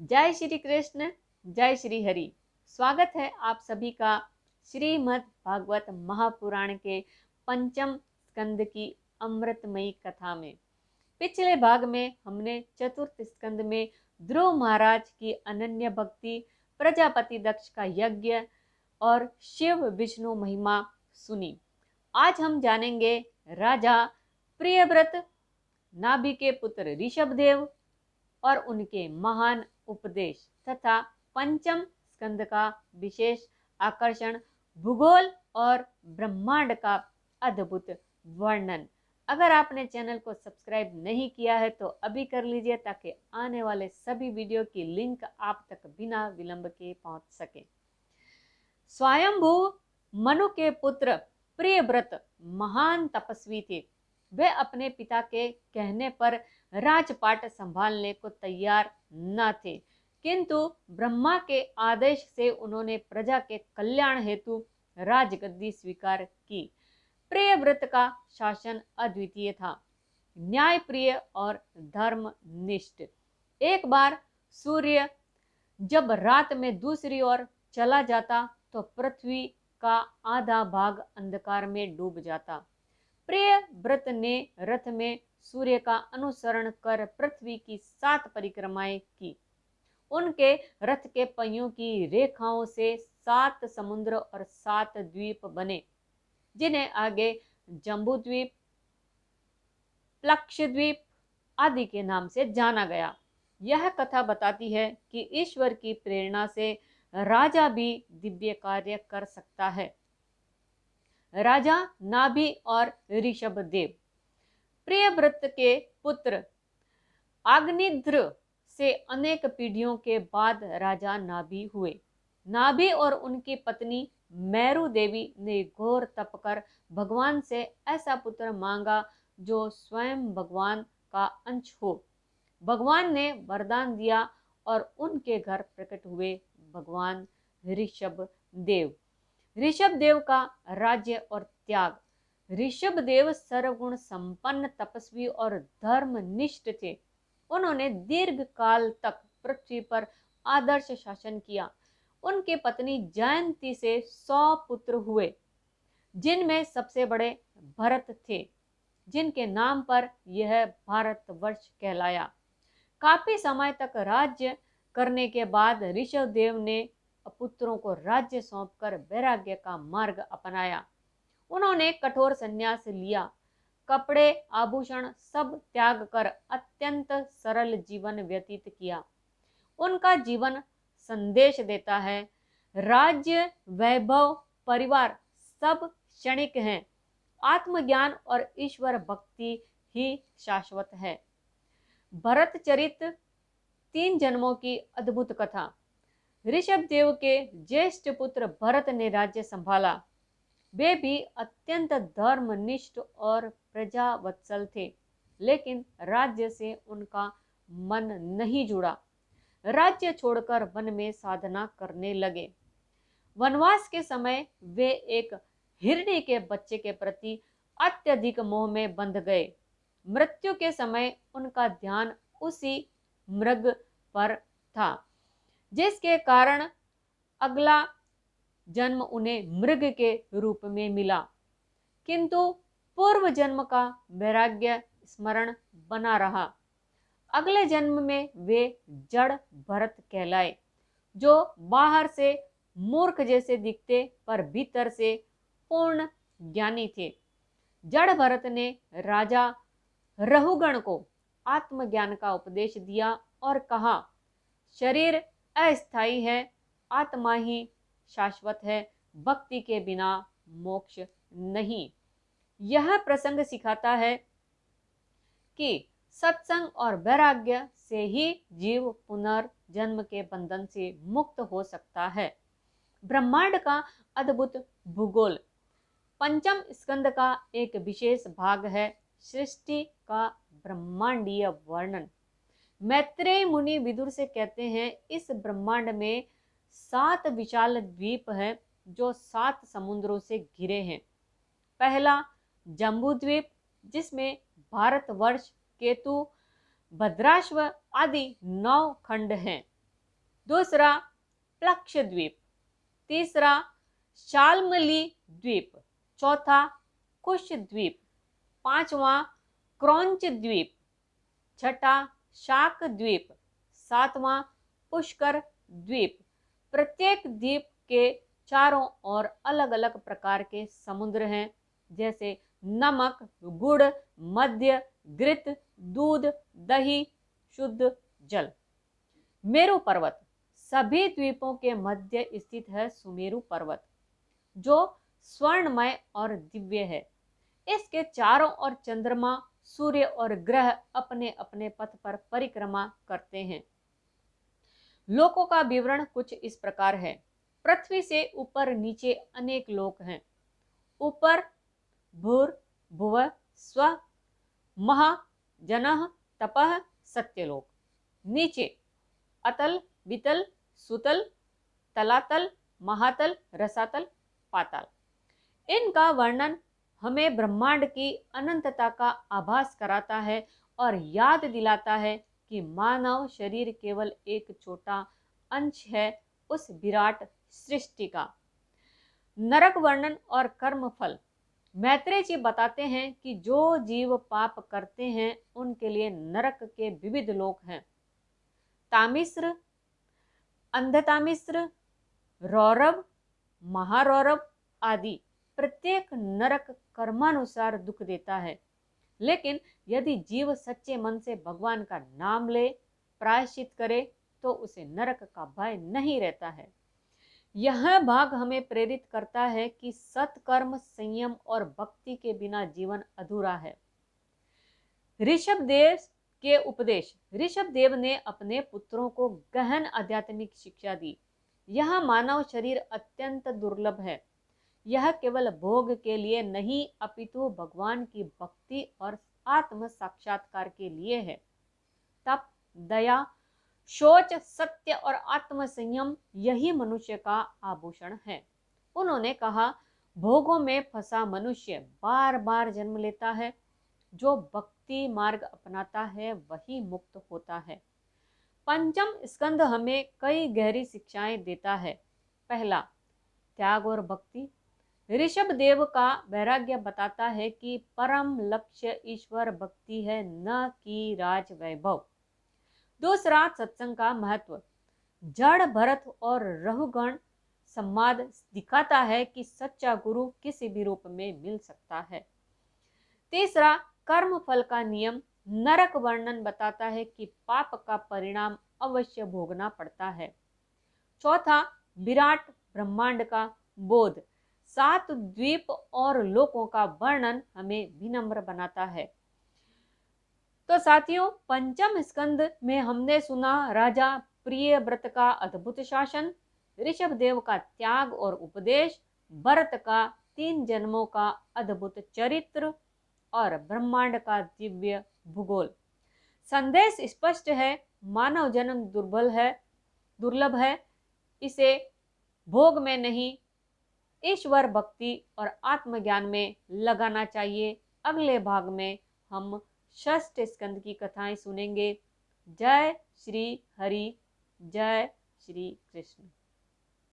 जय श्री कृष्ण, जय श्री हरि। स्वागत है आप सभी का श्रीमद् भागवत महापुराण के पंचम स्कंद की अमृतमयी कथा में। पिछले भाग में हमने चतुर्थ स्कंद में ध्रुव महाराज की अनन्य भक्ति, प्रजापति दक्ष का यज्ञ और शिव विष्णु महिमा सुनी। आज हम जानेंगे राजा प्रियव्रत, नाभि के पुत्र ऋषभदेव और उनके महान उपदेश तथा पंचम स्कंद का विशेष आकर्षण, भूगोल और ब्रह्मांड का अद्भुत वर्णन। अगर आपने चैनल को सब्सक्राइब नहीं किया है तो अभी कर लीजिए ताकि आने वाले सभी वीडियो की लिंक आप तक बिना विलंब के पहुंच सके। स्वयंभू मनु के पुत्र प्रियव्रत महान तपस्वी थे। वे अपने पिता के कहने पर राजपाट संभालने को तैयार न थे, किंतु ब्रह्मा के आदेश से उन्होंने प्रजा के कल्याण हेतु राजगद्दी स्वीकार की। प्रियव्रत का शासन अद्वितीय था, न्यायप्रिय और धर्मनिष्ठ। एक बार सूर्य जब रात में दूसरी ओर चला जाता तो पृथ्वी का आधा भाग अंधकार में डूब जाता। प्रियव्रत ने रथ में सूर्य का अनुसरण कर पृथ्वी की 7 परिक्रमाएं की। उनके रथ के पहियों की रेखाओं से 7 समुद्र और 7 द्वीप बने, जिन्हें आगे जम्बूद्वीप, प्लक्षद्वीप आदि के नाम से जाना गया। यह कथा बताती है कि ईश्वर की प्रेरणा से राजा भी दिव्य कार्य कर सकता है। राजा नाभि और ऋषभदेव। प्रियव्रत के पुत्र अग्निध्र से अनेक पीढ़ियों के बाद राजा नाभि हुए। नाभि और उनकी पत्नी मेरु देवी ने घोर तप कर भगवान से ऐसा पुत्र मांगा जो स्वयं भगवान का अंश हो। भगवान ने वरदान दिया और उनके घर प्रकट हुए भगवान ऋषभदेव। ऋषभदेव का राज्य और त्याग। ऋषभदेव सर्वगुण संपन्न, तपस्वी और धर्मनिष्ठ थे। उन्होंने दीर्घ काल तक पृथ्वी पर आदर्श शासन किया। उनकी पत्नी जयंती से 100 पुत्र हुए, जिनमें सबसे बड़े भरत थे, जिनके नाम पर यह भारतवर्ष कहलाया। काफी समय तक राज्य करने के बाद ऋषभदेव ने पुत्रों को राज्य सौंपकर वैराग्य का मार्ग अपनाया। उन्होंने कठोर संन्यास लिया, कपड़े आभूषण सब त्याग कर अत्यंत सरल जीवन व्यतीत किया। उनका जीवन संदेश देता है, राज्य, वैभव, परिवार सब क्षणिक हैं, आत्मज्ञान और ईश्वर भक्ति ही शाश्वत है। भरत चरित, 3 जन्मों की अद्भुत कथा। ऋषभदेव के ज्येष्ठ पुत्र भरत ने राज्य संभाला। वे भी अत्यंत धर्मनिष्ठ और प्रजावत्सल थे, लेकिन राज्य से उनका मन नहीं जुड़ा। राज्य छोड़कर वन में साधना करने लगे। वनवास के समय वे एक हिरणी के बच्चे के प्रति अत्यधिक मोह में बंध गए। मृत्यु के समय उनका ध्यान उसी मृग पर था, जिसके कारण अगला जन्म उन्हें मृग के रूप में मिला, किंतु पूर्व जन्म का वैराग्य स्मरण बना रहा। अगले जन्म में वे जड़ भरत कहलाए, जो बाहर से मूर्ख जैसे दिखते पर भीतर से पूर्ण ज्ञानी थे। जड़ भरत ने राजा रहुगण को आत्मज्ञान का उपदेश दिया और कहा, शरीर अस्थायी है, आत्मा ही शाश्वत है, भक्ति के बिना मोक्ष नहीं। यह प्रसंग सिखाता है कि सत्संग और वैराग्य से ही जीव पुनर्जन्म के बंधन से मुक्त हो सकता है। ब्रह्मांड का अद्भुत भूगोल। पंचम स्कंद का एक विशेष भाग है सृष्टि का ब्रह्मांडीय वर्णन। मैत्रेय मुनि विदुर से कहते हैं, इस ब्रह्मांड में 7 विशाल द्वीप हैं जो 7 समुद्रों से घिरे हैं। पहला जम्बूद्वीप, जिसमें भारतवर्ष, केतु, भद्राश्व आदि 9 खंड हैं। दूसरा प्लक्ष द्वीप, तीसरा शाल्मली द्वीप, चौथा कुश द्वीप, पांचवा क्रौंच द्वीप, छठा शाक द्वीप, सातवां पुष्कर द्वीप। प्रत्येक द्वीप के चारों ओर अलग अलग प्रकार के समुद्र हैं, जैसे नमक, गुड़, मद्य, घृत, दूध, दही, शुद्ध जल। मेरु पर्वत, सभी द्वीपों के मध्य स्थित है सुमेरु पर्वत, जो स्वर्णमय और दिव्य है। इसके चारों ओर चंद्रमा, सूर्य और ग्रह अपने अपने पथ पर परिक्रमा करते हैं। लोकों का विवरण कुछ इस प्रकार है। पृथ्वी से ऊपर नीचे अनेक लोक हैं। ऊपर भूर भुव स्व महा जनः तपः सत्यलोक। नीचे अतल वितल सुतल तलातल महातल रसातल पाताल। इनका वर्णन हमें ब्रह्मांड की अनंतता का आभास कराता है और याद दिलाता है कि मानव शरीर केवल एक छोटा अंश है उस विराट सृष्टि का। नरक वर्णन और कर्म फल। मैत्रेय जी बताते हैं कि जो जीव पाप करते हैं उनके लिए नरक के विविध लोक हैं। तामिश्र, अंधतामिश्र, रौरव, महारौरव आदि। प्रत्येक नरक कर्मानुसार दुख देता है, लेकिन यदि जीव सच्चे मन से भगवान का नाम ले, प्रायश्चित करे, तो उसे नरक का भय नहीं रहता है। यह भाग हमें प्रेरित करता है कि सत्कर्म, संयम और भक्ति के बिना जीवन अधूरा है। ऋषभदेव के उपदेश। ऋषभदेव ने अपने पुत्रों को गहन आध्यात्मिक शिक्षा दी। यह मानव शरीर अत्यंत दुर्लभ है। यह केवल भोग के लिए नहीं, अपितु भगवान की भक्ति और आत्म साक्षात्कार के लिए है। तप, दया, शौच, सत्य और आत्म संयम यही मनुष्य का आभूषण है। उन्होंने कहा, भोगों में फंसा मनुष्य बार बार जन्म लेता है। जो भक्ति मार्ग अपनाता है वही मुक्त होता है। पंचम स्कंद हमें कई गहरी शिक्षाएं देता है। पहला, त्याग और भक्ति। ऋषभदेव का वैराग्य बताता है कि परम लक्ष्य ईश्वर भक्ति है, न कि राज वैभव। दूसरा, सत्संग का महत्व। जड़ भरत और रहुगण संवाद दिखाता है कि सच्चा गुरु किसी भी रूप में मिल सकता है। तीसरा, कर्म फल का नियम। नरक वर्णन बताता है कि पाप का परिणाम अवश्य भोगना पड़ता है। चौथा, विराट ब्रह्मांड का बोध। 7 द्वीप और लोकों का वर्णन हमें विनम्र बनाता है। तो साथियों, पंचम स्कंद में हमने सुना राजा प्रियव्रत का अद्भुत शासन, ऋषभदेव का त्याग और उपदेश, भरत का 3 जन्मों का अद्भुत चरित्र और ब्रह्मांड का दिव्य भूगोल। संदेश स्पष्ट है, मानव जन्म दुर्लभ है। इसे भोग में नहीं, ईश्वर भक्ति और आत्मज्ञान में लगाना चाहिए। अगले भाग में हम षष्ठ स्कंद की कथाएं सुनेंगे। जय श्री हरि, जय श्री कृष्ण।